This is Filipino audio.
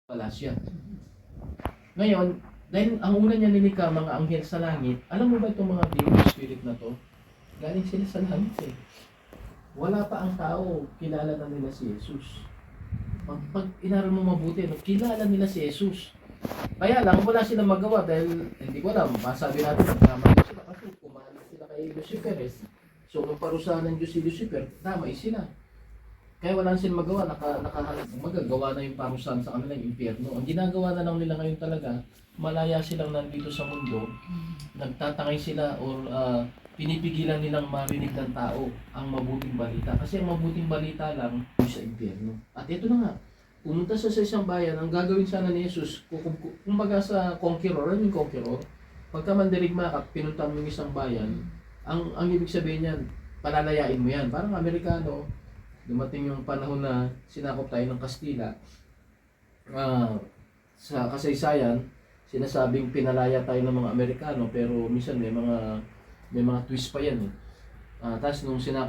palasya. Ngayon, dahil ang una niya nilikha mga anghel sa langit, alam mo ba itong mga demon spirit na to? Galing sila sa langit eh. Wala pa ang tao, kilala na nila si Jesus. Pag inaral mo mabuti, no, kilala nila si Jesus. Kaya lang, wala silang magawa dahil, hindi ko alam, masabi natin, nagkamali sila kasi kumalit sila kay Lucifer eh. So, nung parusahan ng Diyos si Lucifer, damay sila. Kaya wala silang magawa, magagawa na yung parusahan sa kanila, yung impyerno. Ang ginagawa na lang nila ngayon talaga, malaya silang nandito sa mundo, nagtatangay sila or pinipigilan nilang marinig ng tao ang mabuting balita. Kasi ang mabuting balita lang yung sa impyerno. At ito na nga, pumunta sa isang bayan, ang gagawin sana ni Jesus, kumbaga sa conqueror, ano yung conqueror? Pagka mandirigma ka, pinunta mo yung isang bayan, ang ibig sabihin niyan, palalayain mo yan. Parang Amerikano, dumating yung panahon na sinakop tayo ng Kastila, sa kasaysayan, sinasabing pinalaya tayo ng mga Amerikano, pero minsan may mga twist pa yan eh. Tapos nung sinakop